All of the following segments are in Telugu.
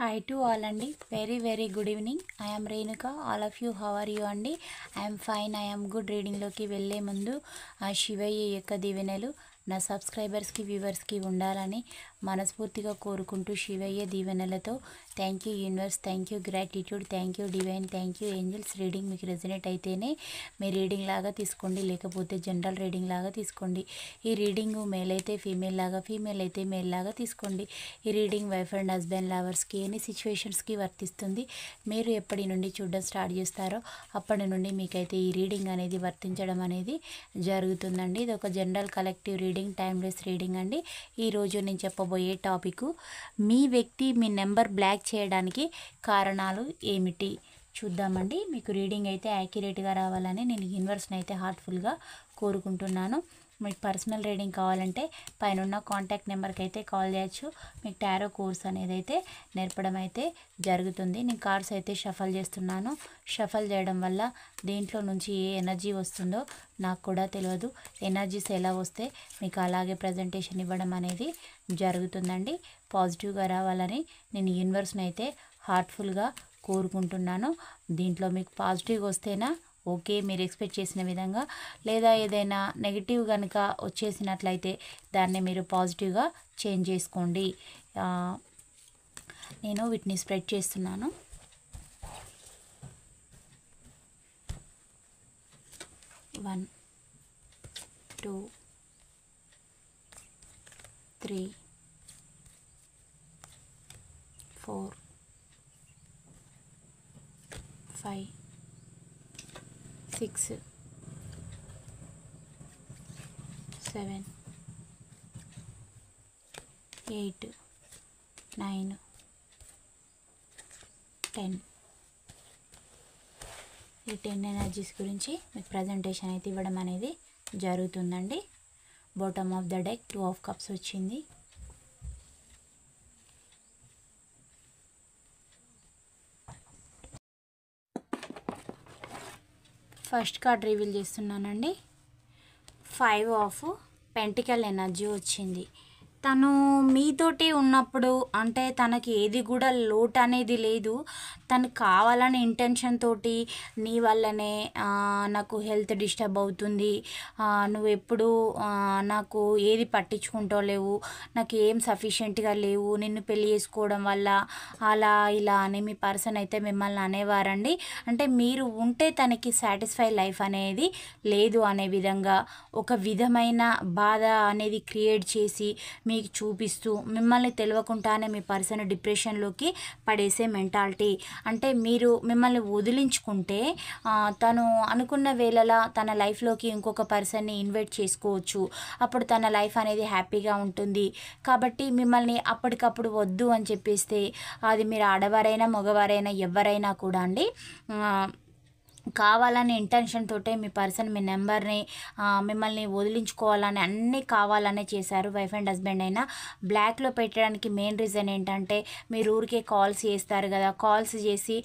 Hi to all అండి very good evening. I am Renuka. All of you, how are you అండి? I am fine. I am good. రీడింగ్లోకి వెళ్ళే ముందు ఆ శివయ్య యొక్క దీవెనలు నా సబ్స్క్రైబర్స్కి వ్యూవర్స్కి ఉండాలని మనస్ఫూర్తిగా కోరుకుంటూ శివయ్య దీవెనలతో thank you universe, thank you gratitude, thank you divine, thank you angels. Reading మీకు రెజనేట్ అయితేనే మీ రీడింగ్ లాగా తీసుకోండి, లేకపోతే జనరల్ రీడింగ్ లాగా తీసుకోండి. ఈ రీడింగ్ మేల్ అయితే ఫీమేల్ లాగా, ఫీమేల్ అయితే మేల్ లాగా తీసుకోండి. ఈ రీడింగ్ వైఫ్ అండ్ హస్బెండ్ లవర్స్కి ఎన్ని సిచ్యువేషన్స్కి వర్తిస్తుంది. మీరు ఎప్పటి నుండి చూడడం స్టార్ట్ చేస్తారో అప్పటి నుండి మీకైతే ఈ రీడింగ్ అనేది వర్తించడం అనేది జరుగుతుందండి. ఇది ఒక general collective reading, timeless reading అండి. ఈరోజు నేను చెప్పబోయే టాపిక్, మీ వ్యక్తి మీ నెంబర్ బ్లాక్ చేయడానికి కారణాలు ఏమిటి చూద్దామండి. మీకు రీడింగ్ అయితే యాక్యురేట్గా రావాలని నేను యూనివర్స్ని అయితే హార్ట్ఫుల్గా కోరుకుంటున్నాను. మీకు పర్సనల్ రీడింగ్ కావాలంటే పైన ఉన్న కాంటాక్ట్ నెంబర్కి అయితే కాల్ చేయొచ్చు. మీకు టారో కోర్స్ అనేది అయితే నేర్పడం అయితే జరుగుతుంది. నేను కార్డ్స్ అయితే షఫల్ చేస్తున్నాను. షఫల్ చేయడం వల్ల దీంట్లో నుంచి ఏ ఎనర్జీ వస్తుందో నాకు కూడా తెలియదు. ఎనర్జీస్ ఎలా వస్తే మీకు అలాగే ప్రజెంటేషన్ ఇవ్వడం అనేది జరుగుతుందండి. పాజిటివ్గా రావాలని నేను యూనివర్స్ని అయితే హార్ట్ఫుల్గా కోరుకుంటున్నాను. దీంట్లో మీకు పాజిటివ్గా వస్తేనా ఓకే, మీరు ఎక్స్పెక్ట్ చేసిన విధంగా, లేదా ఏదైనా నెగిటివ్ కనుక వచ్చేసినట్లయితే దాన్ని మీరు పాజిటివ్గా చేంజ్ చేసుకోండి. నేను వీటిని స్ప్రెడ్ చేస్తున్నాను. వన్, 2, 3, 4, 5, 6, 7, 8, 9, 10. ఈ 10 ఎనర్జీస్ గురించి మీకు ప్రజెంటేషన్ అయితే ఇవ్వడం అనేది జరుగుతుందండి. Bottom of the deck 2 of cups వచ్చింది. ఫస్ట్ కార్డ్ రివీల్ చేస్తున్నానండి. 5 ఆఫ్ పెంటికల్ ఎనర్జీ వచ్చింది. తను మీతోటి ఉన్నప్పుడు అంటే తనకి ఏది కూడా లోటు అనేది లేదు. తను కావాలని ఇంటెన్షన్ తోటి నీ వల్లనే నాకు హెల్త్ డిస్టర్బ్ అవుతుంది, నువ్వు ఎప్పుడు నాకు ఏది పట్టించుకుంటలేవు, నాకు ఏం సఫిషియెంట్గా లేవు, నిన్ను పెళ్లి చేసుకోవడం వల్ల అలా ఇలా అని మీ పర్సన్ అయితే మిమ్మల్ని అనేవారండి. అంటే మీరు ఉంటే తనకి సాటిస్ఫై లైఫ్ అనేది లేదు అనే విధంగా ఒక విధమైన బాధ అనేది క్రియేట్ చేసి మీకు చూపిస్తూ మిమ్మల్ని తెలియకుండానే మీ పర్సన్ డిప్రెషన్లోకి పడేసే మెంటాలిటీ. అంటే మీరు మిమ్మల్ని వదిలించుకుంటే తను అనుకున్న వేళలా తన లైఫ్లోకి ఇంకొక పర్సన్ని ఇన్వైట్ చేసుకోవచ్చు. అప్పుడు తన లైఫ్ అనేది హ్యాపీగా ఉంటుంది. కాబట్టి మిమ్మల్ని అప్పటికప్పుడు వద్దు అని చెప్పేస్తే, అది మీరు ఆడవారైనా మగవారైనా ఎవరైనా కూడా అండి, కావాలని ఇంటెన్షన్ తోటే మీ పర్సన్ మీ నెంబర్ని మిమ్మల్ని వదిలించుకోవాలని అన్నీ కావాలనే చేశారు. వైఫ్ అండ్ హస్బెండ్ అయినా బ్లాక్లో పెట్టడానికి మెయిన్ రీజన్ ఏంటంటే, మీరు ఊరికే కాల్స్ చేస్తారు కదా, కాల్స్ చేసి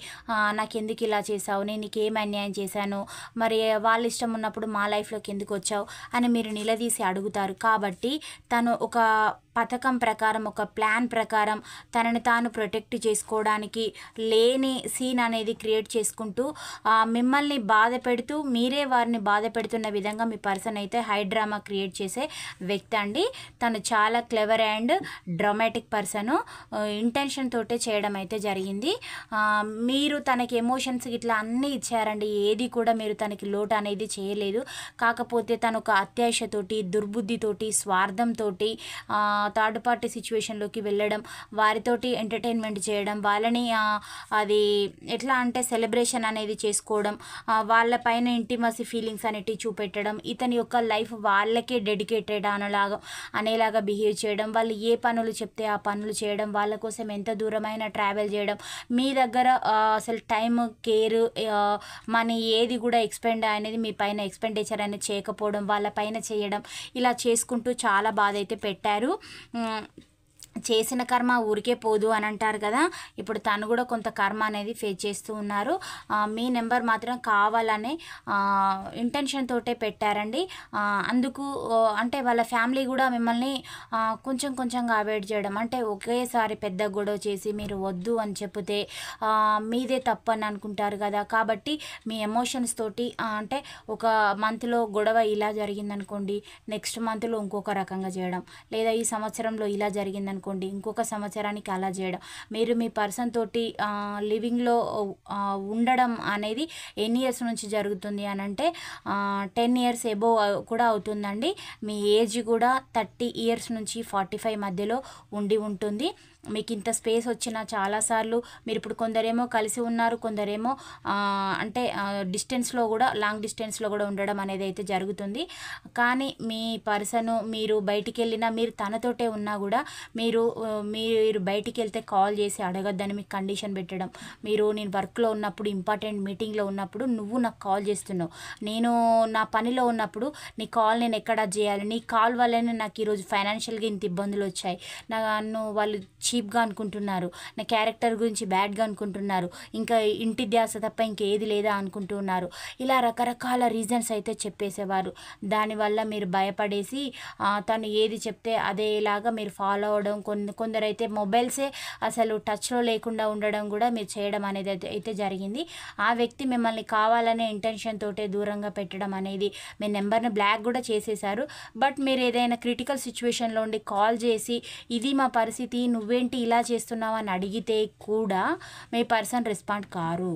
నాకు ఎందుకు ఇలా చేసావు, నేను నీకు ఏం అన్యాయం చేశాను, మరి వాళ్ళ ఇష్టం ఉన్నప్పుడు మా లైఫ్లోకి ఎందుకు వచ్చావు అని మీరు నిలదీసి అడుగుతారు. కాబట్టి తను ఒక పథకం ప్రకారం, ఒక ప్లాన్ ప్రకారం తనని తాను ప్రొటెక్ట్ చేసుకోవడానికి లేని సీన్ అనేది క్రియేట్ చేసుకుంటూ మిమ్మల్ని బాధ పెడుతూ మీరే వారిని బాధ పెడుతున్న విధంగా మీ పర్సన్ అయితే హై డ్రామా క్రియేట్ చేసే వ్యక్తి అండి. తను చాలా clever and dramatic person. Intention తోటే చేయడం అయితే జరిగింది. మీరు తనకి ఎమోషన్స్ ఇట్లా అన్నీ ఇచ్చారండి, ఏది కూడా మీరు తనకి లోటు అనేది చేయలేదు. కాకపోతే తను ఒక అత్యాశతోటి, దుర్బుద్ధితోటి, స్వార్థంతో థర్డ్ పార్టీ సిచ్యువేషన్లోకి వెళ్ళడం, వారితోటి ఎంటర్టైన్మెంట్ చేయడం, వాళ్ళని అది ఎట్లా అంటే సెలబ్రేషన్ అనేది చేసుకోవడం, వాళ్ళపైన ఇంటిమసీ ఫీలింగ్స్ అనేటివి చూపెట్టడం, ఇతని యొక్క లైఫ్ వాళ్ళకే డెడికేటెడ్ అనేలాగా బిహేవ్ చేయడం, వాళ్ళు ఏ పనులు చెప్తే ఆ పనులు చేయడం, వాళ్ళ కోసం ఎంత దూరమైన ట్రావెల్ చేయడం, మీ దగ్గర అసలు టైం, కేర్, మనీ ఏది కూడా అనేది మీ పైన ఎక్స్పెండిచర్ అనేది చేయకపోవడం, వాళ్ళ పైన చేయడం, ఇలా చేసుకుంటూ చాలా బాధ అయితే పెట్టారు. చేసిన కర్మ ఊరికే పోదు అని అంటారు కదా. ఇప్పుడు తను కూడా కొంత కర్మ అనేది ఫేస్ చేస్తూ ఉన్నారు. మీ నెంబర్ మాత్రం కావాలనే ఇంటెన్షన్ తోటే పెట్టారండి. అందుకు అంటే వాళ్ళ ఫ్యామిలీ కూడా మిమ్మల్ని కొంచెం కొంచెంగా అవాయిడ్ చేయడం, అంటే ఒకేసారి పెద్ద గొడవ చేసి మీరు వద్దు అని చెప్తే మీదే తప్పు అని అనుకుంటారు కదా. కాబట్టి మీ ఎమోషన్స్ తోటి అంటే ఒక మంత్లో గొడవ ఇలా జరిగిందనుకోండి, నెక్స్ట్ మంత్లో ఇంకొక రకంగా చేయడం, లేదా ఈ సంవత్సరంలో ఇలా జరిగిందనుకోండి ఇంకొక సంవత్సరానికి అలా చేయడం. మీరు మీ పర్సన్ తోటి లివింగ్లో ఉండడం అనేది ఎన్ని ఇయర్స్ నుంచి జరుగుతుంది అని అంటే 10 ఇయర్స్ ఎబోవ్ కూడా అవుతుందండి. మీ ఏజ్ కూడా 30 ఇయర్స్ నుంచి 45 మధ్యలో ఉండి ఉంటుంది. మీకు ఇంత స్పేస్ వచ్చిన చాలాసార్లు మీరు ఇప్పుడు కొందరేమో కలిసి ఉన్నారు, కొందరేమో అంటే డిస్టెన్స్లో కూడా లాంగ్ డిస్టెన్స్లో కూడా ఉండడం అనేది అయితే జరుగుతుంది. కానీ మీ పర్సను మీరు బయటికి వెళ్ళినా, మీరు తనతోటే ఉన్నా కూడా మీరు బయటికి వెళ్తే కాల్ చేసి అడగద్దని మీకు కండిషన్ పెట్టడం, నేను వర్క్లో ఉన్నప్పుడు ఇంపార్టెంట్ మీటింగ్లో ఉన్నప్పుడు నువ్వు నాకు కాల్ చేస్తున్నావు, నేను నా పనిలో ఉన్నప్పుడు నీ కాల్ నేను ఎక్కడ చేయాలి, నీ కాల్ వల్లనే నాకు ఈరోజు ఫైనాన్షియల్గా ఇంత ఇబ్బందులు వచ్చాయి, నన్ను వాళ్ళు చీప్గా అనుకుంటున్నారు, నా క్యారెక్టర్ గురించి బ్యాడ్గా అనుకుంటున్నారు, ఇంకా ఇంటి ధ్యాస తప్ప ఇంకేది లేదా అనుకుంటున్నారు. ఇలా రకరకాల రీజన్స్ అయితే చెప్పేసేవారు. దానివల్ల మీరు భయపడేసి తను ఏది చెప్తే అదేలాగా మీరు ఫాలో అవడం, కొందరైతే మొబైల్సే అసలు టచ్లో లేకుండా ఉండడం కూడా మీరు చేయడం అనేది అయితే జరిగింది. ఆ వ్యక్తి మిమ్మల్ని కావాలనే ఇంటెన్షన్ తోటే దూరంగా పెట్టడం అనేది, మీ నెంబర్ని బ్లాక్ కూడా చేసేశారు. బట్ మీరు ఏదైనా క్రిటికల్ సిచ్యువేషన్లో ఉండి కాల్ చేసి ఇది మా పరిస్థితి, నువ్వేంటి ఇలా చేస్తున్నావు అని అడిగితే కూడా మీ పర్సన్ రెస్పాండ్ కారు.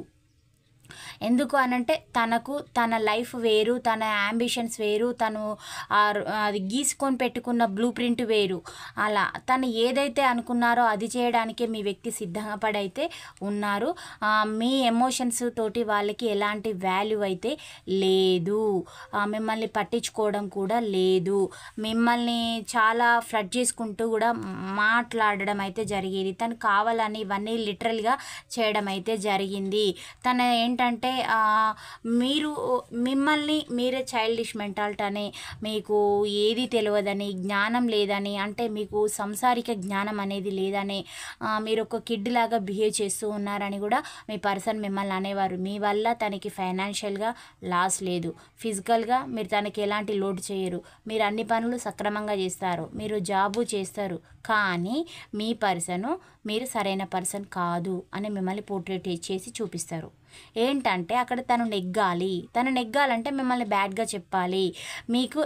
ఎందుకు అనంటే తనకు తన లైఫ్ వేరు, తన యాంబిషన్స్ వేరు, తను అది గీసుకొని పెట్టుకున్న బ్లూ ప్రింట్ వేరు. అలా తను ఏదైతే అనుకున్నారో అది చేయడానికే మీ వ్యక్తి సిద్ధంగా పడైతే ఉన్నారు. మీ ఎమోషన్స్ తోటి వాళ్ళకి ఎలాంటి వాల్యూ అయితే లేదు, మిమ్మల్ని పట్టించుకోవడం కూడా లేదు, మిమ్మల్ని చాలా ఫ్లడ్ చేసుకుంటూ కూడా మాట్లాడడం అయితే జరిగేది. తను కావాలని ఇవన్నీ లిటరల్గా చేయడం అయితే జరిగింది. తన ఏంటంటే మిమ్మల్ని మీరే చైల్డిష్ మెంటాలిటీ అని, మీకు ఏది తెలియదని, జ్ఞానం లేదని, అంటే మీకు సంసారిక జ్ఞానం అనేది లేదని, మీరు ఒక కిడ్ లాగా బిహేవ్ చేస్తూ ఉన్నారని కూడా మీ పర్సన్ మిమ్మల్ని అనేవారు. మీ వల్ల తనకి ఫైనాన్షియల్గా లాస్ లేదు, ఫిజికల్గా మీరు తనకి ఎలాంటి లోడ్ చేయరు, మీరు అన్ని పనులు సక్రమంగా చేస్తారు, మీరు జాబు చేస్తారు. కానీ మీ పర్సను మీరు సరైన పర్సన్ కాదు అని మిమ్మల్ని పోర్ట్రేట్ చేసి చూపిస్తారు. ఏంటంటే అక్కడ తను నెగ్గాలంటే మిమ్మల్ని బ్యాడ్గా చెప్పాలి. మీకు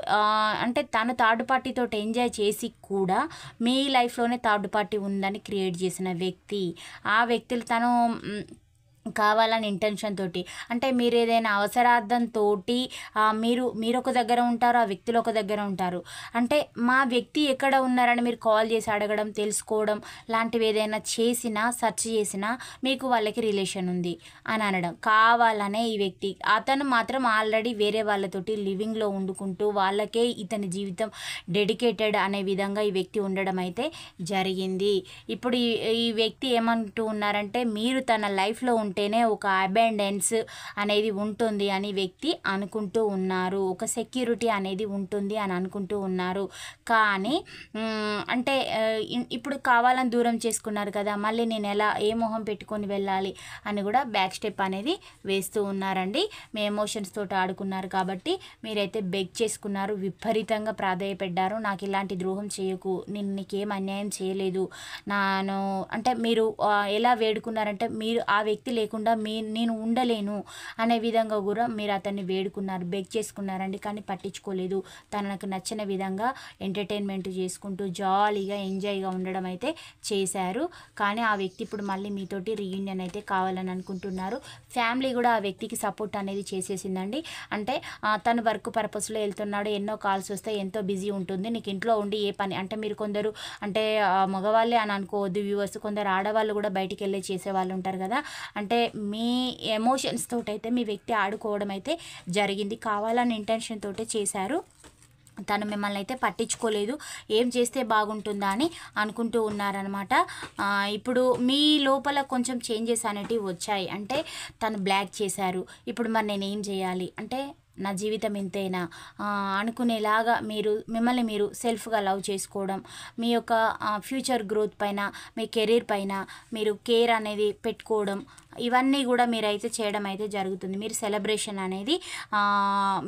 అంటే తను థర్డ్ పార్టీతో ఎంజాయ్ చేసి కూడా మీ లైఫ్లోనే థర్డ్ పార్టీ ఉందని క్రియేట్ చేసిన వ్యక్తి. ఆ వ్యక్తులు తను కావాలని ఇంటెన్షన్ తోటి, అంటే మీరు ఏదైనా అవసరార్థంతో మీరు ఒక దగ్గర ఉంటారు, ఆ వ్యక్తులు ఒక దగ్గర ఉంటారు. అంటే మా వ్యక్తి ఎక్కడ ఉన్నారని మీరు కాల్ చేసి అడగడం, తెలుసుకోవడం లాంటివి ఏదైనా చేసినా, సెర్చ్ చేసినా మీకు వాళ్ళకి రిలేషన్ ఉంది అని అనడం కావాలనే ఈ వ్యక్తి. అతను మాత్రం ఆల్రెడీ వేరే వాళ్ళతోటి లివింగ్లో వండుకుంటూ వాళ్ళకే ఇతని జీవితం డెడికేటెడ్ అనే విధంగా ఈ వ్యక్తి ఉండడం అయితే జరిగింది. ఇప్పుడు ఈ వ్యక్తి ఏమంటూ ఉన్నారంటే మీరు తన లైఫ్లో ఉంటేనే ఒక అబెండెన్స్ అనేది ఉంటుంది అని వ్యక్తి అనుకుంటూ ఉన్నారు, ఒక సెక్యూరిటీ అనేది ఉంటుంది అని అనుకుంటూ ఉన్నారు. కానీ అంటే ఇప్పుడు కావాలని దూరం చేసుకున్నారు కదా, మళ్ళీ నేను ఏ మొహం పెట్టుకొని వెళ్ళాలి అని కూడా బ్యాక్ స్టెప్ అనేది వేస్తూ ఉన్నారండి. మీ ఎమోషన్స్ తోటి ఆడుకున్నారు కాబట్టి మీరైతే బెగ్ చేసుకున్నారు, విపరీతంగా ప్రాధేయపడ్డారు. నాకు ఇలాంటి ద్రోహం చేయకు, నేను నీకేం అన్యాయం చేయలేదు, అంటే మీరు ఎలా వేడుకున్నారంటే మీరు ఆ వ్యక్తి లేకుండా నేను ఉండలేను అనే విధంగా కూడా మీరు అతన్ని వేడుకున్నారు, బెగ్ చేసుకున్నారండి. కానీ పట్టించుకోలేదు. తనకు నచ్చిన విధంగా ఎంటర్టైన్మెంట్ చేసుకుంటూ జాలీగా ఎంజాయ్గా ఉండడం అయితే చేశారు. కానీ ఆ వ్యక్తి ఇప్పుడు మళ్ళీ మీతోటి రీయూనియన్ అయితే కావాలని అనుకుంటున్నారు. ఫ్యామిలీ కూడా ఆ వ్యక్తికి సపోర్ట్ అనేది చేసేసిందండి. అంటే తను వర్క్ పర్పస్లో వెళ్తున్నాడు, ఎన్నో కాల్స్ వస్తాయి, ఎంతో బిజీ ఉంటుంది, నీకు ఇంట్లో ఉండి ఏ పని, అంటే మీరు కొందరు అంటే మగవాళ్ళే అని అనుకోవద్దు వ్యూవర్స్, కొందరు ఆడవాళ్ళు కూడా బయటికి వెళ్ళి చేసేవాళ్ళు ఉంటారు కదా. అంటే మీ ఎమోషన్స్ తోటైతే మీ వ్యక్తి ఆడుకోవడం అయితే జరిగింది, కావాలని ఇంటెన్షన్ తోటే చేశారు. తను మిమ్మల్ని అయితే పట్టించుకోలేదు, ఏం చేస్తే బాగుంటుందా అని అనుకుంటూ ఉన్నారనమాట. ఇప్పుడు మీ లోపల కొంచెం చేంజెస్ అనేటివి వచ్చాయి. అంటే తను బ్లాక్ చేశారు, ఇప్పుడు మరి నేనేం చేయాలి అంటే నా జీవితం ఇంతేనా అనుకునేలాగా మిమ్మల్ని మీరు సెల్ఫ్గా లవ్ చేసుకోవడం, మీ యొక్క ఫ్యూచర్ గ్రోత్ పైన, మీ కెరీర్ పైన మీరు కేర్ అనేది పెట్టుకోవడం, ఇవన్నీ కూడా మీరైతే చేయడం అయితే జరుగుతుంది. మీరు సెలబ్రేషన్ అనేది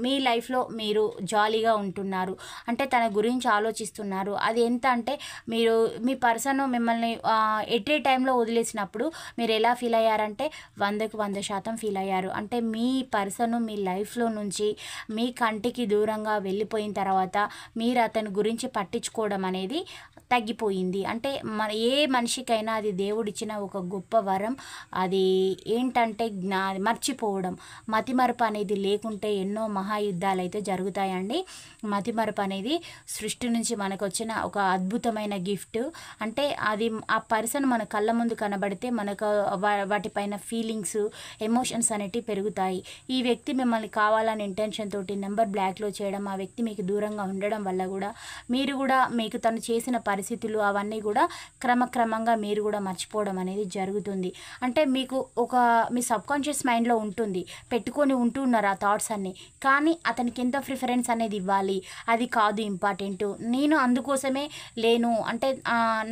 మీ లైఫ్లో మీరు జాలీగా ఉంటున్నారు అంటే తన గురించి ఆలోచిస్తున్నారు. అది ఎంత అంటే మీరు మీ పర్సన్ మిమ్మల్ని ఎట్ ఏ టైంలో వదిలేసినప్పుడు మీరు ఎలా ఫీల్ అయ్యారంటే 100% ఫీల్ అయ్యారు. అంటే మీ పర్సన్ మీ లైఫ్లో నుంచి మీ కంటికి దూరంగా వెళ్ళిపోయిన తర్వాత మీరు అతని గురించి పట్టించుకోవడం అనేది తగ్గిపోయింది. అంటే ఏ మనిషికైనా అది దేవుడిచ్చిన ఒక గొప్ప వరం. అది ఏంటంటే మర్చిపోవడం. మతిమరుపు అనేది లేకుంటే ఎన్నో మహాయుద్ధాలు అయితే జరుగుతాయండి. మతిమరుపు అనేది సృష్టి నుంచి మనకు వచ్చిన ఒక అద్భుతమైన గిఫ్ట్. అంటే అది ఆ పర్సన్ మన కళ్ళ ముందు కనబడితే మనకు వాటిపైన ఫీలింగ్స్, ఎమోషన్స్ అనేటివి పెరుగుతాయి. ఈ వ్యక్తి మిమ్మల్ని కావాలని ఇంటెన్షన్ తోటి నెంబర్ బ్లాక్లో చేయడం, ఆ వ్యక్తి మీకు దూరంగా ఉండడం వల్ల కూడా మీరు కూడా మీకు తను చేసిన పరిస్థితులు అవన్నీ కూడా క్రమక్రమంగా మీరు కూడా మర్చిపోవడం అనేది జరుగుతుంది. అంటే మీకు మీ సబ్కాన్షియస్ మైండ్లో ఉంటుంది, పెట్టుకొని ఉంటున్నారు ఆ థాట్స్ అన్నీ. కానీ అతనికి ఎంత ప్రిఫరెన్స్ అనేది ఇవ్వాలి అది కాదు ఇంపార్టెంట్. నేను అందుకోసమే లేను అంటే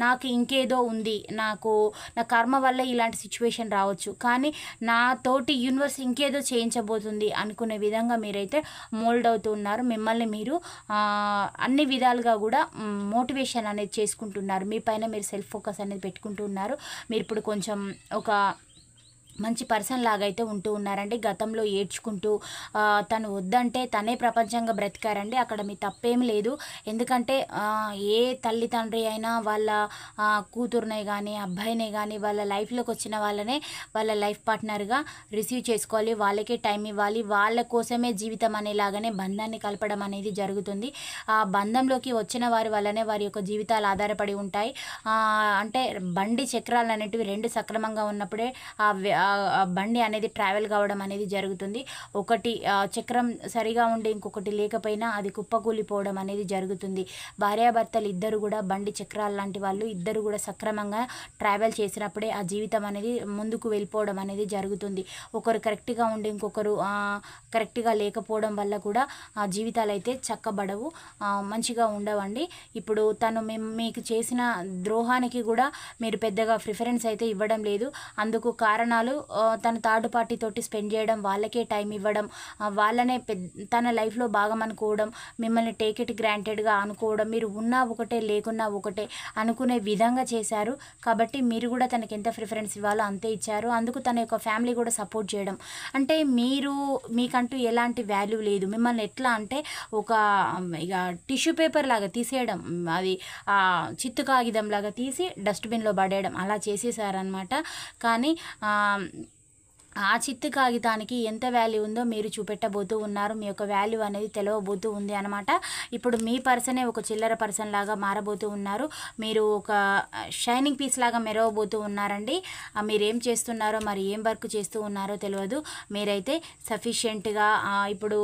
నాకు ఇంకేదో ఉంది, నా కర్మ వల్ల ఇలాంటి సిచ్యువేషన్ రావచ్చు, కానీ నా తోటి యూనివర్స్ ఇంకేదో చేయించబోతుంది అనుకునే విధంగా మీరైతే మోల్డ్ అవుతూ ఉన్నారు. మిమ్మల్ని మీరు అన్ని విధాలుగా కూడా మోటివేషన్ అనేది చేసుకుంటున్నారు. మీ పైన మీరు సెల్ఫ్ ఫోకస్ అనేది పెట్టుకుంటున్నారు. మీరు ఇప్పుడు కొంచెం ఒక మంచి పర్సన్ లాగా అయితే ఉంటూ ఉన్నారండి. గతంలో ఏడ్చుకుంటూ తను వద్దంటే తనే ప్రపంచంగా బ్రతికారండి. అక్కడ మీ తప్పేమి లేదు. ఎందుకంటే ఏ తల్లి తండ్రి అయినా వాళ్ళ కూతురునే కానీ అబ్బాయినే కానీ వాళ్ళ లైఫ్లోకి వచ్చిన వాళ్ళనే వాళ్ళ లైఫ్ పార్ట్నర్గా రిసీవ్ చేసుకోవాలి, వాళ్ళకే టైం ఇవ్వాలి, వాళ్ళ కోసమే జీవితం అనేలాగానే బంధాన్ని కలపడం అనేది జరుగుతుంది. ఆ బంధంలోకి వచ్చిన వారి వల్లనే వారి యొక్క జీవితాలు ఆధారపడి ఉంటాయి. అంటే బండి చక్రాలు అనేటివి రెండు సక్రమంగా ఉన్నప్పుడే బండి అనేది ట్రావెల్ కావడం అనేది జరుగుతుంది. ఒకటి చక్రం సరిగా ఉండి ఇంకొకటి లేకపోయినా అది కుప్పకూలిపోవడం అనేది జరుగుతుంది. భార్యాభర్తలు ఇద్దరు కూడా బండి చక్రాలు లాంటి వాళ్ళు ఇద్దరు కూడా సక్రమంగా ట్రావెల్ చేసినప్పుడే ఆ జీవితం అనేది ముందుకు వెళ్ళిపోవడం అనేది జరుగుతుంది. ఒకరు కరెక్ట్గా ఉండి ఇంకొకరు కరెక్ట్గా లేకపోవడం వల్ల కూడా ఆ జీవితాలు అయితే చక్కబడవు, మంచిగా ఉండవండి. ఇప్పుడు తను మీకు చేసిన ద్రోహానికి కూడా మీరు పెద్దగా ప్రిఫరెన్స్ అయితే ఇవ్వడం లేదు. అందుకు కారణాలు తన థర్డ్ పార్టీ తోటి స్పెండ్ చేయడం, వాళ్ళకే టైం ఇవ్వడం, వాళ్ళనే తన లైఫ్లో భాగం అనుకోవడం, మిమ్మల్ని టేక్ ఇట్ గ్రాంటెడ్గా అనుకోవడం, మీరు ఉన్నా ఒకటే లేకున్నా ఒకటే అనుకునే విధంగా చేశారు. కాబట్టి మీరు కూడా తనకి ఎంత ప్రిఫరెన్స్ ఇవ్వాలో అంతే ఇచ్చారు. అందుకు తన యొక్క ఫ్యామిలీ కూడా సపోర్ట్ చేయడం. అంటే మీకంటూ ఎలాంటి వాల్యూ లేదు. మిమ్మల్ని ఎట్లా అంటే ఒక ఇక టిష్యూ పేపర్ లాగా తీసేయడం, అది చిత్తు కాగితం లాగా తీసి డస్ట్బిన్లో పడేయడం అలా చేసేసారనమాట. కానీ ఆ చిత్తు కాగితానికి ఎంత వాల్యూ ఉందో మీరు చూపెట్టబోతూ ఉన్నారు. మీ యొక్క వాల్యూ అనేది తెలవబోతూ ఉంది అనమాట. ఇప్పుడు మీ పర్సనే ఒక చిల్లర పర్సన్ లాగా మారబోతూ ఉన్నారు. మీరు ఒక షైనింగ్ పీస్ లాగా మెరవబోతూ ఉన్నారండి. మీరేం చేస్తున్నారో మరి ఏం వర్క్ చేస్తూ ఉన్నారో తెలియదు. మీరైతే సఫిషియెంట్గా ఇప్పుడు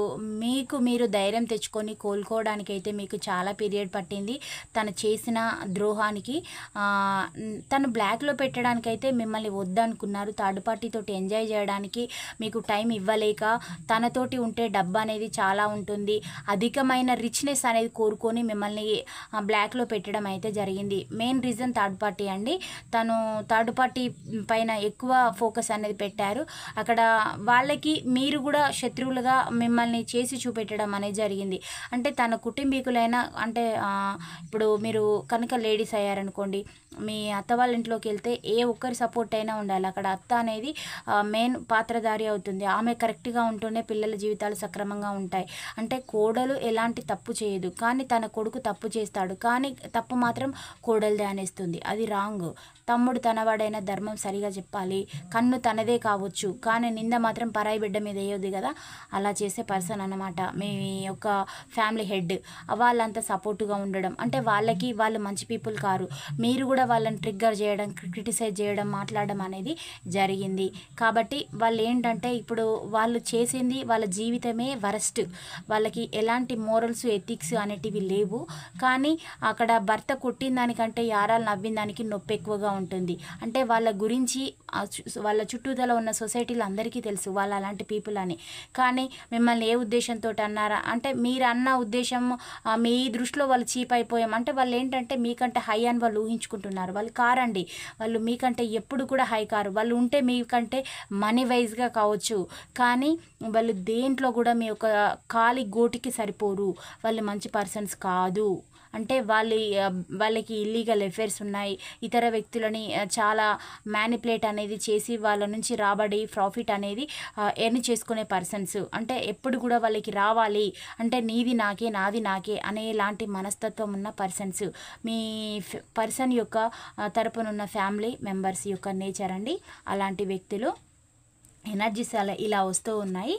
మీరు ధైర్యం తెచ్చుకొని కోలుకోవడానికి అయితే మీకు చాలా పీరియడ్ పట్టింది. తను చేసిన ద్రోహానికి తను బ్లాక్లో పెట్టడానికైతే మిమ్మల్ని వద్దనుకున్నారు. థర్డ్ పార్టీతోటి ఎంజాయ్ చేయడానికి మీకు టైం ఇవ్వలేక, తనతోటి ఉంటే డబ్బు అనేది చాలా ఉంటుంది, అధికమైన రిచ్నెస్ అనేది కోరుకొని మిమ్మల్ని బ్లాక్లో పెట్టడం అయితే జరిగింది. మెయిన్ రీజన్ థర్డ్ పార్టీ అండి. తను థర్డ్ పార్టీ పైన ఎక్కువ ఫోకస్ అనేది పెట్టారు. అక్కడ వాళ్ళకి మీరు కూడా శత్రువులుగా మిమ్మల్ని చేసి చూపెట్టడం అనేది జరిగింది. అంటే తన కుటుంబీకులైనా అంటే ఇప్పుడు మీరు కనుక లేడీస్ అయ్యారనుకోండి, మీ అత్త వాళ్ళ ఇంట్లోకి వెళ్తే ఏ ఒక్కరి సపోర్ట్ అయినా ఉండాలి. అక్కడ అత్త అనేది మెయిన్ పాత్రధారి అవుతుంది. ఆమె కరెక్ట్గా ఉంటూనే పిల్లల జీవితాలు సక్రమంగా ఉంటాయి. అంటే కోడలు ఎలాంటి తప్పు చేయదు, కానీ తన కొడుకు తప్పు చేస్తాడు, కానీ తప్పు మాత్రం కోడలదే అనేస్తుంది. అది రాంగ్. తమ్ముడు తనవాడైన ధర్మం సరిగా చెప్పాలి. కన్ను తనదే కావచ్చు, కానీ నింద మాత్రం పరాయి బిడ్డ మీద వేయొద్దు కదా. అలా చేసే పర్సన్ అన్నమాట మీ యొక్క ఫ్యామిలీ హెడ్. వాళ్ళంతా సపోర్టుగా ఉండడం అంటే వాళ్ళు మంచి పీపుల్ కారు. మీరు కూడా కూడా వాళ్ళని ట్రిగ్గర్ చేయడం, క్రిటిసైజ్ చేయడం, మాట్లాడడం అనేది జరిగింది. కాబట్టి వాళ్ళు ఏంటంటే ఇప్పుడు వాళ్ళు చేసింది వాళ్ళ జీవితమే వరస్ట్, వాళ్ళకి ఎలాంటి మోరల్స్ ఎథిక్స్ అనేటివి లేవు. కానీ అక్కడ భర్త కొట్టిన దానికంటే యారాలు నవ్విన దానికి నొప్పి ఎక్కువగా ఉంటుంది. అంటే వాళ్ళ గురించి వాళ్ళ చుట్టూతల ఉన్న సొసైటీలో అందరికీ తెలుసు వాళ్ళు అలాంటి పీపుల్ అని. కానీ మిమ్మల్ని ఏ ఉద్దేశంతో అన్నారా అంటే మీరు అన్న ఉద్దేశం మీ దృష్టిలో వాళ్ళు చీప్ అయిపోయాం అంటే వాళ్ళు ఏంటంటే మీకంటే హై అని వాళ్ళు ఊహించుకుంటున్నారు. వాళ్ళు కారండి, వాళ్ళు మీకంటే ఎప్పుడు కూడా హై కారు. వాళ్ళు ఉంటే మీకంటే మనీ వైజ్గా కావచ్చు, కానీ వాళ్ళు దేంట్లో కూడా మీ యొక్క కాలి గోటికి సరిపోరు. వాళ్ళు మంచి పర్సన్స్ కాదు. అంటే వాళ్ళకి ఇల్లీగల్ అఫైర్స్ ఉన్నాయి, ఇతర వ్యక్తులని చాలా మ్యానిపులేట్ అనేది చేసి వాళ్ళ నుంచి రాబడి ప్రాఫిట్ అనేది ఎర్న్ చేసుకునే పర్సన్స్. అంటే ఎప్పుడు కూడా వాళ్ళకి రావాలి అంటే నీది నాకే నాది నాకే అనేలాంటి మనస్తత్వం ఉన్న పర్సన్స్. మీ పర్సన్ యొక్క తరపునున్న ఫ్యామిలీ మెంబర్స్ యొక్క నేచర్ అండి అలాంటి వ్యక్తులు. ఎనర్జీస్ అలా ఇలా వస్తూ ఉన్నాయి.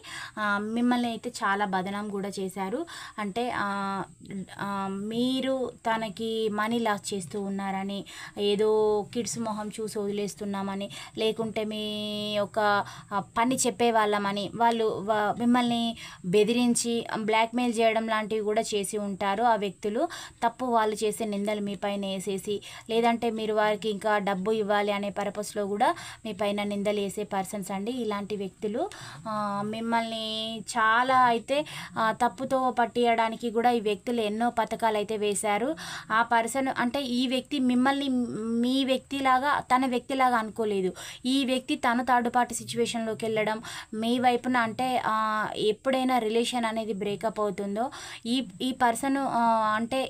మిమ్మల్ని అయితే చాలా బదనాం కూడా చేశారు. అంటే మీరు తనకి మనీ లాస్ చేస్తూ ఉన్నారని, ఏదో కిడ్స్ మొహం చూసి వదిలేస్తున్నామని, లేకుంటే మీ యొక్క పని చెప్పేవాళ్ళమని వాళ్ళు మిమ్మల్ని బెదిరించి బ్లాక్మెయిల్ చేయడం లాంటివి కూడా చేసి ఉంటారు ఆ వ్యక్తులు. తప్పు వాళ్ళు చేసే నిందలు మీ పైన వేసేసి, లేదంటే మీరు వారికి ఇంకా డబ్బు ఇవ్వాలి అనే పర్పస్లో కూడా మీ పైన నిందలు వేసే పర్సన్స్ అండి ఇలాంటి వ్యక్తులు. మిమ్మల్ని చాలా అయితే తప్పుతో పట్టియడానికి కూడా ఈ వ్యక్తులు ఎన్నో పథకాలు అయితే వేశారు. ఆ పర్సన్ అంటే ఈ వ్యక్తి మిమ్మల్ని మీ వ్యక్తిలాగా తన వ్యక్తిలాగా అనుకోలేదు. ఈ వ్యక్తి తన థర్డ్ పార్టీ సిచ్యువేషన్లోకి వెళ్ళడం మీ వైపున అంటే ఎప్పుడైనా రిలేషన్ అనేది బ్రేకప్ అవుతుందో ఈ పర్సన్ అంటే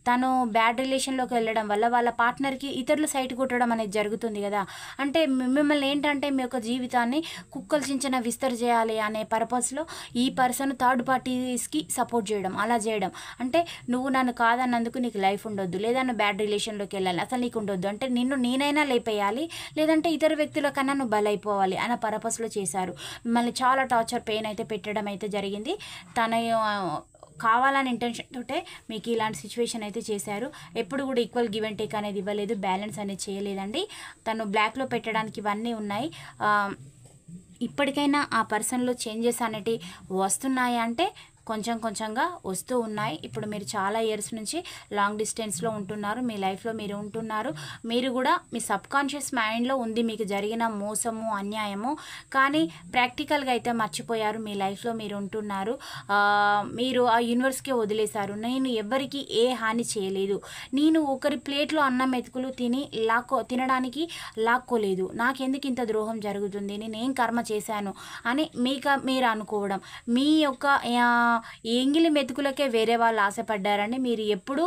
తను బ్యాడ్ రిలేషన్లోకి వెళ్ళడం వల్ల వాళ్ళ పార్ట్నర్కి ఇతరులు సైట్ కొట్టడం అనేది జరుగుతుంది కదా. అంటే మిమ్మల్ని ఏంటంటే మీ యొక్క జీవితాన్ని కుక్కలు చించిన విస్తర చేయాలి అనే పర్పస్లో ఈ పర్సన్ థర్డ్ పార్టీస్కి సపోర్ట్ చేయడం, అలా చేయడం. అంటే నువ్వు నన్ను కాదన్నందుకు నీకు లైఫ్ ఉండొద్దు, లేదా నువ్వు బ్యాడ్ రిలేషన్లోకి వెళ్ళాలి, అసలు నీకు ఉండొద్దు, అంటే నేనైనా లేపేయాలి, లేదంటే ఇతర వ్యక్తుల కన్నా నువ్వు బలైపోవాలి అన్న పర్పస్లో చేశారు. మిమ్మల్ని చాలా టార్చర్ పెయిన్ అయితే పెట్టడం అయితే జరిగింది. తన కావాలని ఇంటెన్షన్ తోటే మీకు ఇలాంటి సిచ్యువేషన్ అయితే చేశారు. ఎప్పుడు కూడా ఈక్వల్ గివ్ అండ్ టేక్ అనేది ఇవ్వలేదు, బ్యాలెన్స్ అనేది చేయలేదండి. తను బ్లాక్లో పెట్టడానికి ఇవన్నీ ఉన్నాయి. ఇప్పటికైనా ఆ పర్సన్లో చేంజెస్ అనేటివి వస్తున్నాయి అంటే కొంచెంగా వస్తూ ఉన్నాయి. ఇప్పుడు మీరు చాలా ఇయర్స్ నుంచి లాంగ్ డిస్టెన్స్లో ఉంటున్నారు, మీ లైఫ్లో మీరు ఉంటున్నారు. మీరు కూడా మీ సబ్కాన్షియస్ మైండ్లో ఉంది మీకు జరిగిన మోసము, అన్యాయము, కానీ ప్రాక్టికల్గా అయితే మర్చిపోయారు. మీ లైఫ్లో మీరు ఉంటున్నారు. మీరు ఆ యూనివర్స్కే వదిలేశారు. నేను ఎవరికి ఏ హాని చేయలేదు, నేను ఒకరి ప్లేట్లో అన్నం మెతుకులు తినడానికి లాక్కోలేదు, నాకెందుకు ఇంత ద్రోహం జరుగుతుంది, నేనేం కర్మ చేశాను అని మీరు అనుకోవడం, మీ యొక్క ఎంగిలి మెతుకులకే వేరే వాళ్ళు ఆశపడ్డారని. మీరు ఎప్పుడు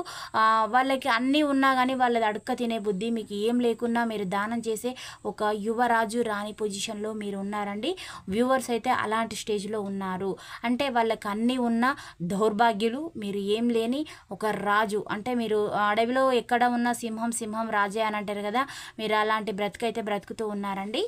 వాళ్ళకి అన్నీ ఉన్నా కానీ వాళ్ళది అడుక్క తినే బుద్ధి మీకు ఏం లేకున్నా మీరు దానం చేసే ఒక యువరాజు రాణి పొజిషన్లో మీరు ఉన్నారండి. వ్యూవర్స్ అయితే అలాంటి స్టేజ్లో ఉన్నారు. అంటే వాళ్ళకి అన్నీ ఉన్న దౌర్భాగ్యులు, మీరు ఏం లేని ఒక రాజు. అంటే మీరు అడవిలో ఎక్కడ ఉన్న సింహం రాజే అని అంటారు కదా, మీరు అలాంటి బ్రతుకైతే బ్రతుకుతూ ఉన్నారండి.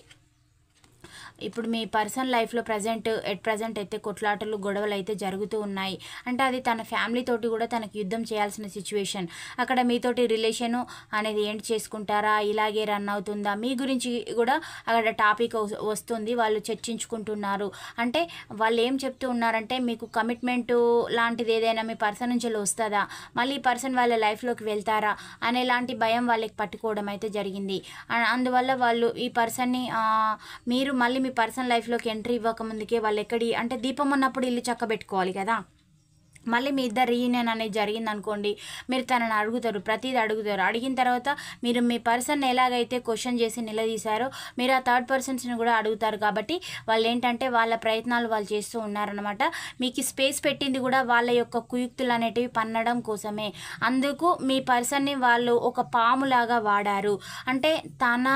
ఇప్పుడు మీ పర్సనల్ లైఫ్లో ప్రజెంట్ అయితే కొట్లాటలు, గొడవలు అయితే జరుగుతూ ఉన్నాయి. అంటే అది తన ఫ్యామిలీ తోటి కూడా తనకు యుద్ధం చేయాల్సిన సిచ్యువేషన్. అక్కడ మీతోటి రిలేషను అనేది ఏంటి చేసుకుంటారా, ఇలాగే రన్ అవుతుందా, మీ గురించి కూడా అక్కడ టాపిక్ వస్తుంది. వాళ్ళు చర్చించుకుంటున్నారు. అంటే వాళ్ళు ఏం చెప్తూ ఉన్నారంటే మీకు కమిట్మెంటు లాంటిది ఏదైనా మీ పర్సన్ నుంచి వస్తుందా, మళ్ళీ ఈ పర్సన్ వాళ్ళ లైఫ్లోకి వెళ్తారా అనేలాంటి భయం వాళ్ళకి పట్టుకోవడం అయితే జరిగింది. అందువల్ల వాళ్ళు ఈ పర్సన్ని మీరు మళ్ళీ మీ పర్సనల్ లైఫ్లోకి ఎంట్రీ ఇవ్వకముందుకే వాళ్ళు అంటే దీపం ఉన్నప్పుడు ఇల్లు చక్కబెట్టుకోవాలి కదా. మళ్ళీ మీ ఇద్దరు రీయూనియన్ అనేది జరిగింది అనుకోండి, మీరు తనని అడుగుతారు, ప్రతిదీ అడుగుతారు. అడిగిన తర్వాత మీరు మీ పర్సన్ ఎలాగైతే క్వశ్చన్ చేసి నిలదీశారో మీరు ఆ థర్డ్ పర్సన్స్ని కూడా అడుగుతారు. కాబట్టి వాళ్ళు ఏంటంటే వాళ్ళ ప్రయత్నాలు వాళ్ళు చేస్తూ ఉన్నారనమాట. మీకు స్పేస్ పెట్టింది కూడా వాళ్ళ యొక్క కుయుక్తులు అనేటివి పన్నడం కోసమే. అందుకు మీ పర్సన్ని వాళ్ళు ఒక పాములాగా వాడారు. అంటే తన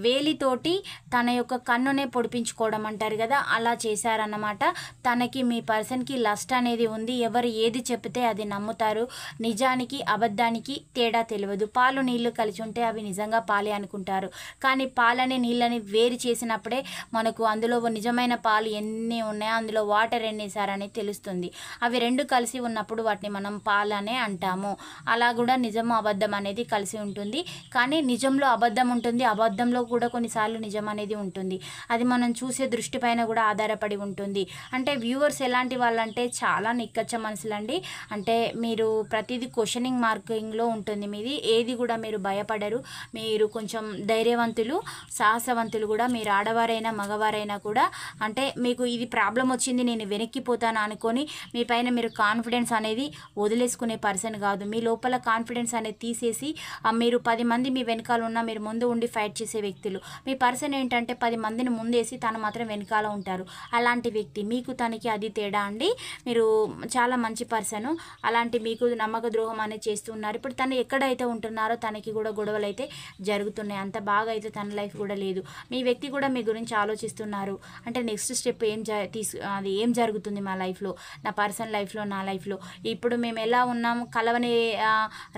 వేలితోటి తన యొక్క కన్నునే పొడిపించుకోవడం అంటారు కదా, అలా చేశారన్నమాట. తనకి మీ పర్సన్కి లస్ట్ అనేది ఉంది. ఎవరు ఏది చెప్తే అది నమ్ముతారు. నిజానికి అబద్ధానికి తేడా తెలియదు. పాలు నీళ్లు కలిసి ఉంటే అవి నిజంగా పాలే అనుకుంటారు. కానీ పాలని నీళ్ళని వేరు చేసినప్పుడే మనకు అందులో నిజమైన పాలు ఎన్ని ఉన్నాయో అందులో వాటర్ ఎన్ని వేసారని తెలుస్తుంది. అవి రెండు కలిసి ఉన్నప్పుడు వాటిని మనం పాలనే అంటాము. అలా కూడా నిజము అబద్ధం అనేది కలిసి ఉంటుంది. కానీ నిజంలో అబద్ధం ఉంటుంది, అబద్ధంలో కూడా కొన్నిసార్లు నిజం అనేది ఉంటుంది. అది మనం చూసే దృష్టి పైన కూడా ఆధారపడి ఉంటుంది. అంటే వ్యూవర్స్ ఎలాంటి వాళ్ళంటే చాలా నిక్కచ్చ మనుషులండి. అంటే మీరు ప్రతిదీ క్వశ్చనింగ్ మార్కింగ్లో ఉంటుంది మీది. ఏది కూడా మీరు భయపడరు. మీరు కొంచెం ధైర్యవంతులు, సాహసవంతులు కూడా. మీరు ఆడవారైనా మగవారైనా కూడా అంటే మీకు ఇది ప్రాబ్లం వచ్చింది నేను వెనక్కిపోతాను అనుకొని మీ పైన మీరు కాన్ఫిడెన్స్ అనేది వదిలేసుకునే పర్సన్ కాదు. మీ లోపల కాన్ఫిడెన్స్ అనేది తీసేసి మీరు 10 మంది మీ వెనకాల ఉన్న మీరు ముందు ఉండి ఫైట్ చేసే వ్యక్తులు. మీ పర్సన్ ఏంటంటే 10 మందిని ముందేసి తను మాత్రం వెనకాల ఉంటారు. అలాంటి వ్యక్తి. మీకు తనకి అది తేడా అండి. మీరు చాలా మంచి పర్సన్. అలాంటి మీకు నమ్మక ద్రోహం అనేది చేస్తున్నారు. ఇప్పుడు తను ఎక్కడైతే ఉంటున్నారో తనకి కూడా గొడవలు అయితే జరుగుతున్నాయి. అంత బాగా అయితే తన లైఫ్ కూడా లేదు. మీ వ్యక్తి కూడా మీ గురించి ఆలోచిస్తున్నారు. అంటే నెక్స్ట్ స్టెప్ అది ఏం జరుగుతుంది మా లైఫ్లో, నా పర్సనల్ లైఫ్లో, నా లైఫ్లో. ఇప్పుడు మేము ఎలా ఉన్నాము, కలవని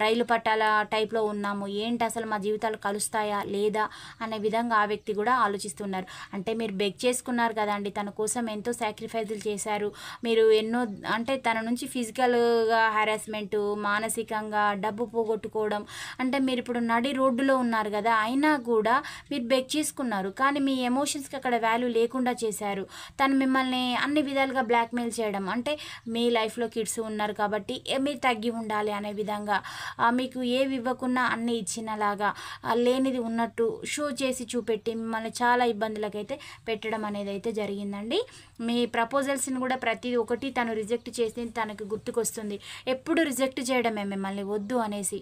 రైలు పట్టాల టైప్లో ఉన్నాము. ఏంటి అసలు మా జీవితాలు కలుస్తాయా లేదా అనే విధంగా ఆ వ్యక్తి కూడా ఆలోచిస్తున్నారు. అంటే మీరు బెగ్ చేసుకున్నారు కదండి, తన కోసం ఎంతో సాక్రిఫైజులు చేశారు. మీరు ఎన్నో అంటే తన నుంచి ఫిజికల్గా హెరాస్మెంట్, మానసికంగా డబ్బు పోగొట్టుకోవడం. అంటే మీరు ఇప్పుడు నడి రోడ్డులో ఉన్నారు కదా, అయినా కూడా మీరు బెగ్ చేసుకున్నారు. కానీ మీ ఎమోషన్స్కి అక్కడ వాల్యూ లేకుండా చేశారు. తను మిమ్మల్ని అన్ని విధాలుగా బ్లాక్మెయిల్ చేయడం. అంటే మీ లైఫ్లో కిడ్స్ ఉన్నారు కాబట్టి మీరు తగ్గి ఉండాలి అనే విధంగా, మీకు ఏవి ఇవ్వకున్నా అన్నీ ఇచ్చినలాగా, లేనిది ఉన్నట్టు షో చేసి చూపెట్టి మిమ్మల్ని చాలా ఇబ్బందులకైతే పెట్టడం అనేది అయితే జరిగిందండి. మీ ప్రపోజల్స్ని కూడా ప్రతి ఒక్కటి తను రిజెక్ట్ చేసి తనకు గుర్తుకొస్తుంది. ఎప్పుడు రిజెక్ట్ చేయడమే మిమ్మల్ని వద్దు అనేసి.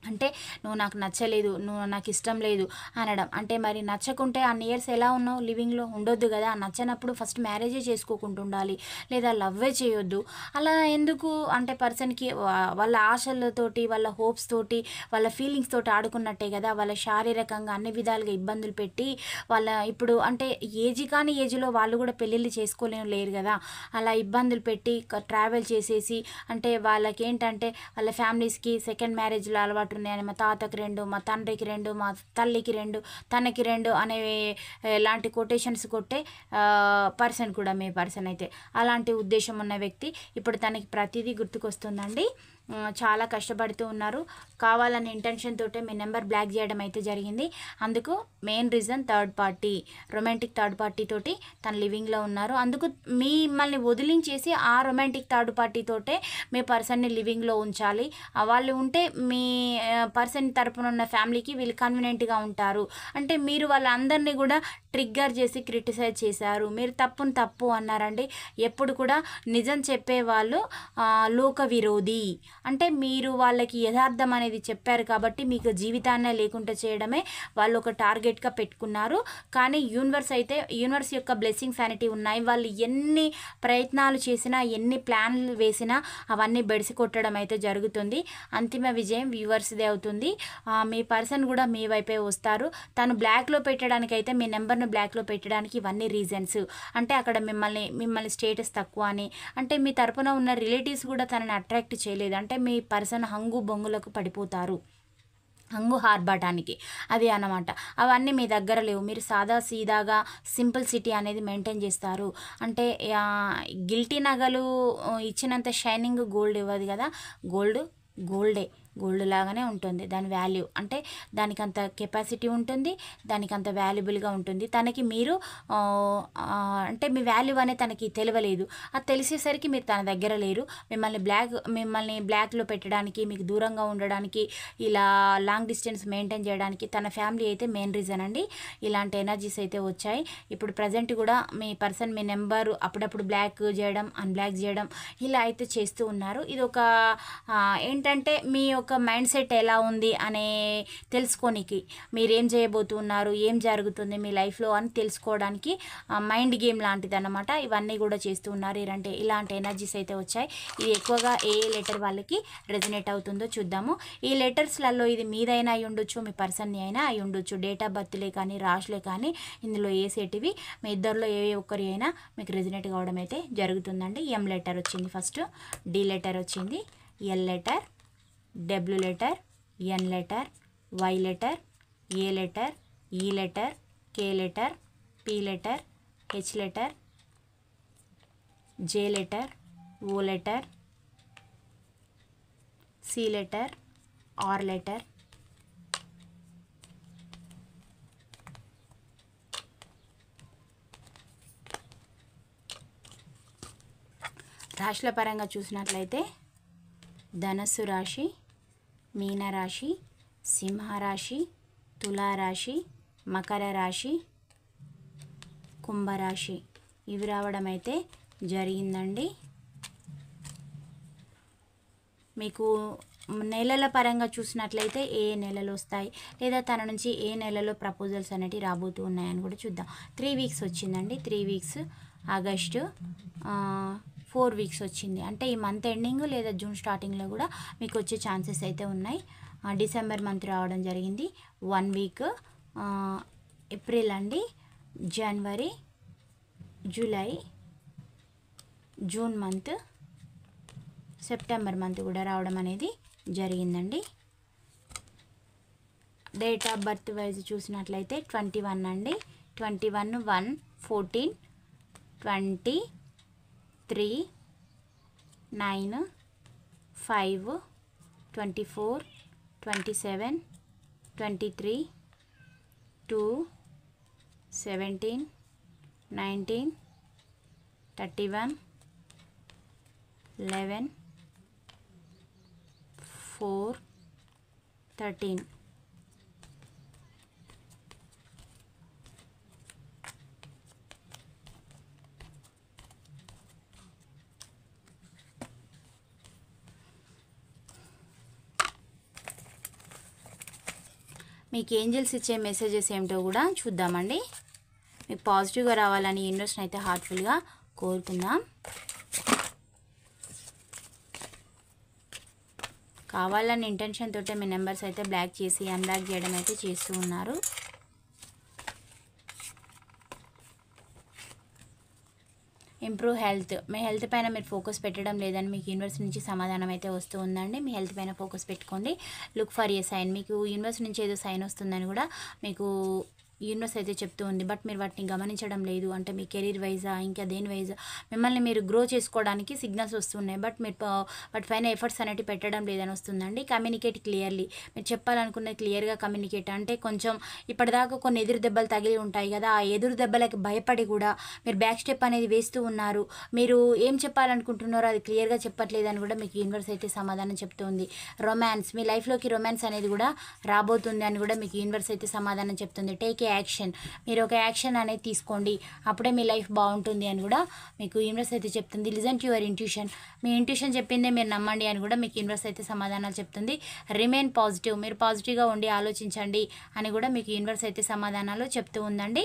అంటే నువ్వు నాకు నచ్చలేదు, నువ్వు నాకు ఇష్టం లేదు అనడం. అంటే మరి నచ్చకుంటే అన్ని ఇయర్స్ ఎలా ఉన్నావు లివింగ్లో ఉండొద్దు కదా. నచ్చనప్పుడు ఫస్ట్ మ్యారేజే చేసుకోకుండా ఉండాలి, లేదా లవ్వే చేయొద్దు. అలా ఎందుకు అంటే పర్సన్కి వాళ్ళ ఆశలతోటి, వాళ్ళ హోప్స్ తోటి, వాళ్ళ ఫీలింగ్స్ తోటి ఆడుకున్నట్టే కదా. వాళ్ళ శారీరకంగా అన్ని విధాలుగా ఇబ్బందులు పెట్టి వాళ్ళ ఇప్పుడు అంటే కానీ ఏజ్లో వాళ్ళు కూడా పెళ్ళిళ్ళు లేరు కదా. అలా ఇబ్బందులు పెట్టి ట్రావెల్ చేసేసి అంటే వాళ్ళకి ఏంటంటే వాళ్ళ ఫ్యామిలీస్కి సెకండ్ మ్యారేజ్లో అలవాటు ఉన్నాయని, మా తాతకి 2, మా తండ్రికి 2, మా తల్లికి 2, తనకి 2 అనే లాంటి కొటేషన్స్ కొట్టే పర్సన్ కూడా మీ పర్సన్ అయితే. అలాంటి ఉద్దేశం ఉన్న వ్యక్తి ఇప్పుడు తనకి ప్రతిదీ గుర్తుకొస్తుందండి. చాలా కష్టపడుతూ ఉన్నారు. కావాలని ఇంటెన్షన్ తోటే మీ నెంబర్ బ్లాక్ చేయడం అయితే జరిగింది. అందుకు main reason third party, romantic third party తోటి తను లివింగ్లో ఉన్నారు. అందుకు మిమ్మల్ని వదిలించేసి ఆ రొమాంటిక్ థర్డ్ పార్టీ తోటే మీ పర్సన్ని లివింగ్లో ఉంచాలి. వాళ్ళు ఉంటే మీ పర్సన్ తరపున ఉన్న ఫ్యామిలీకి వీళ్ళు కన్వీనియంట్గా ఉంటారు. అంటే మీరు వాళ్ళందరినీ కూడా ట్రిగ్గర్ చేసి క్రిటిసైజ్ చేశారు. మీరు తప్పు అన్నారండి. ఎప్పుడు కూడా నిజం చెప్పేవాళ్ళు లోక విరోధి. అంటే మీరు వాళ్ళకి యథార్థం అనేది చెప్పారు కాబట్టి మీకు జీవితాన్నే లేకుండా చేయడమే వాళ్ళు ఒక టార్గెట్గా పెట్టుకున్నారు. కానీ యూనివర్స్ యొక్క బ్లెస్సింగ్స్ అనేటివి ఉన్నాయి. వాళ్ళు ఎన్ని ప్రయత్నాలు చేసినా, ఎన్ని ప్లాన్లు వేసినా అవన్నీ బెడిసి కొట్టడం అయితే జరుగుతుంది. అంతిమ విజయం వ్యూవర్స్దే అవుతుంది. మీ పర్సన్ కూడా మీ వైపే వస్తారు. తను బ్లాక్లో పెట్టడానికి అయితే మీ నెంబర్ను బ్లాక్లో పెట్టడానికి ఇవన్నీ రీజన్స్. అంటే అక్కడ మిమ్మల్ని స్టేటస్ తక్కువ అని, అంటే మీ తరపున ఉన్న రిలేటివ్స్ కూడా తనని అట్రాక్ట్ చేయలేదు. అంటే మీ పర్సన్ హంగు బొంగులకు పడిపోతారు, హంగు హార్బాటానికి అది అన్నమాట. అవన్నీ మీ దగ్గర లేవు. మీరు సాదా సీదాగా సింపుల్ సిటీ అనేది మెయింటైన్ చేస్తారు. అంటే గిల్టీ నగలు ఇచ్చినంత షైనింగ్ గోల్డ్ ఇవ్వదు కదా. గోల్డ్ లాగానే ఉంటుంది దాని వాల్యూ. అంటే దానికి అంత కెపాసిటీ ఉంటుంది, దానికి అంత వాల్యుబుల్గా ఉంటుంది. తనకి మీరు అంటే మీ వాల్యూ అనేది తనకి తెలియలేదు. అది తెలిసేసరికి మీరు తన దగ్గర లేరు. మిమ్మల్ని బ్లాక్లో పెట్టడానికి, మీకు దూరంగా ఉండడానికి, ఇలా లాంగ్ డిస్టెన్స్ మెయింటైన్ చేయడానికి తన ఫ్యామిలీ అయితే మెయిన్ రీజన్ అండి. ఇలాంటి ఎనర్జీస్ అయితే వచ్చాయి. ఇప్పుడు ప్రజెంట్ కూడా మీ పర్సన్ మీ నెంబర్ అప్పుడప్పుడు బ్లాక్ చేయడం, అన్బ్లాక్ చేయడం ఇలా అయితే చేస్తూ ఉన్నారు. ఇది ఒక ఏంటంటే మీ యొక్క మైండ్ సెట్ ఎలా ఉంది అనే తెలుసుకోనికి, మీరేం చేయబోతున్నారు, ఏం జరుగుతుంది మీ లైఫ్లో అని తెలుసుకోవడానికి మైండ్ గేమ్ లాంటిది అన్నమాట. ఇవన్నీ కూడా చేస్తూ ఉన్నారు. ఇలాంటి ఎనర్జీస్ అయితే వచ్చాయి. ఇది ఎక్కువగా ఏ లెటర్ వాళ్ళకి రెజనేట్ అవుతుందో చూద్దాము. ఈ లెటర్స్లలో ఇది మీదైనా అయి ఉండొచ్చు, మీ పర్సన్ని అయినా అయి ఉండొచ్చు. డేట్ ఆఫ్ బర్త్లే కానీ రాశులే కానీ ఇందులో వేసేటివి మీ ఇద్దరిలో ఏ ఒక్కరి అయినా మీకు రెజనేట్ కావడం అయితే జరుగుతుందండి. ఎం లెటర్ వచ్చింది, ఫస్ట్ డి లెటర్ వచ్చింది, L letter, W letter, N letter, Y letter, A letter, E letter, K letter, P letter, H letter, J letter, O letter, C letter, R letter, రాశుల పరంగా చూసినట్లయితే ధనస్సు రాశి, మీనరాశి, సింహరాశి, తులారాశి, మకర రాశి, కుంభరాశి ఇవి రావడం అయితే జరిగిందండి. మీకు నెలల పరంగా చూసినట్లయితే ఏ నెలలు వస్తాయి లేదా తన నుంచి ఏ నెలలో ప్రపోజల్స్ అనేవి రాబోతూ ఉన్నాయని కూడా చూద్దాం. 3 వీక్స్ వచ్చిందండి. 3 వీక్స్ ఆగస్టు, 4 వీక్స్ వచ్చింది. అంటే ఈ మంత్ ఎండింగ్ లేదా జూన్ స్టార్టింగ్లో కూడా మీకు వచ్చే ఛాన్సెస్ అయితే ఉన్నాయి. డిసెంబర్ మంత్ రావడం జరిగింది, 1 వీక్, ఏప్రిల్ అండి, జనవరి, July, June month, September month కూడా రావడం అనేది జరిగిందండి. డేట్ ఆఫ్ బర్త్ వైజ్ చూసినట్లయితే 21 అండి, 21, 1, 14, 20, 3, 9, 5, 24, 27, 23, 2, 17, 19, 31, 11, 4, 13. మీకు ఏంజల్స్ ఇచ్చే మెసేజెస్ ఏమిటో కూడా చూద్దామండి. మీకు పాజిటివ్గా రావాలని యూనివర్స్ని అయితే హార్ట్ఫుల్గా కోరుకుందాం. కావాలని ఇంటెన్షన్ తోటే మీ నెంబర్స్ అయితే బ్లాక్ చేసి అన్బ్లాక్ చేయడం అయితే చేస్తూ ఉన్నారు. ఇంప్రూవ్ హెల్త్, మీ హెల్త్ పైన మీరు ఫోకస్ పెట్టడం లేదని మీకు యూనివర్స్ నుంచి సమాధానం అయితే వస్తూ ఉందండి. మీ హెల్త్ పైన ఫోకస్ పెట్టుకోండి. లుక్ ఫర్ ఏ సైన్, మీకు యూనివర్స్ నుంచి ఏదో సైన్ వస్తుందని కూడా మీకు యూనివర్స్ అయితే చెప్తూ ఉంది. బట్ మీరు వాటిని గమనించడం లేదు. అంటే మీ కెరీర్ వైజా ఇంకా దేని వైజా మిమ్మల్ని మీరు గ్రో చేసుకోవడానికి సిగ్నల్స్ వస్తున్నాయి. బట్ మీరు వాటి పైన ఎఫర్ట్స్ అనేవి పెట్టడం లేదని వస్తుందండి. కమ్యూనికేట్ క్లియర్లీ, మీరు చెప్పాలనుకున్నది క్లియర్గా కమ్యూనికేట్. అంటే కొంచెం ఇప్పటిదాకా కొన్ని ఎదురు దెబ్బలు తగిలి ఉంటాయి కదా, ఆ ఎదురు దెబ్బలకి భయపడి కూడా మీరు బ్యాక్ స్టెప్ అనేది వేస్తూ ఉన్నారు. మీరు ఏం చెప్పాలనుకుంటున్నారో అది క్లియర్గా చెప్పట్లేదని కూడా మీకు యూనివర్స్ అయితే సమాధానం చెప్తుంది. రొమాన్స్, మీ లైఫ్లోకి రొమాన్స్ అనేది కూడా రాబోతుంది అని కూడా మీకు యూనివర్స్ అయితే సమాధానం చెప్తుంది. టేక్ యాక్షన్, మీరు ఒక యాక్షన్ అనేది తీసుకోండి, అప్పుడే మీ లైఫ్ బాగుంటుంది అని కూడా మీకు యూనివర్స్ అయితే చెప్తుంది. Listen to your intuition, me intuition చెప్పిందే మీరు నమ్మండి అని కూడా మీకు యూనివర్స్ అయితే సమాధానాలు చెప్తుంది. రిమైన్ పాజిటివ్, మీరు పాజిటివ్గా ఉండి ఆలోచించండి అని కూడా మీకు యూనివర్స్ అయితే సమాధానాలు చెప్తూ ఉందండి.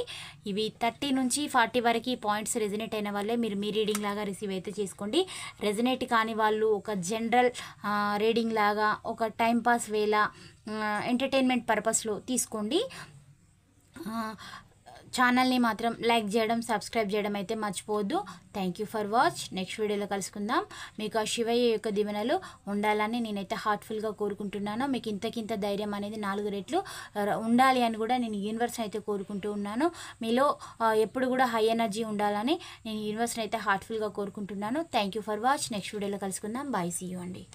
ఇవి 30 నుంచి 40 వరకు పాయింట్స్ రెజనేట్ అయిన వాళ్ళే మీరు మీ రీడింగ్ లాగా రిసీవ్ అయితే చేసుకోండి. రెజనేట్ కాని వాళ్ళు ఒక జనరల్ రీడింగ్ లాగా, ఒక టైంపాస్ వేలా, ఎంటర్టైన్మెంట్ పర్పస్లో తీసుకోండి. ఛానల్ని మాత్రం లైక్ చేయడం, సబ్స్క్రైబ్ చేయడం అయితే మర్చిపోవద్దు. Thank you for watch. Next వీడియోలో కలుసుకుందాం. మీకు ఆ శివయ్య యొక్క దీవెనలు ఉండాలని నేనైతే హార్ట్ఫుల్గా కోరుకుంటున్నాను. మీకు ఇంతకింత ధైర్యం అనేది 4 రెట్లు ఉండాలి అని కూడా నేను యూనివర్స్ని అయితే కోరుకుంటూ ఉన్నాను. మీలో ఎప్పుడు కూడా హై ఎనర్జీ ఉండాలని నేను యూనివర్స్ని అయితే హార్ట్ఫుల్గా కోరుకుంటున్నాను. Thank you for watch. Next వీడియోలో కలుసుకుందాం. బాయ్, సీ యూ అండి.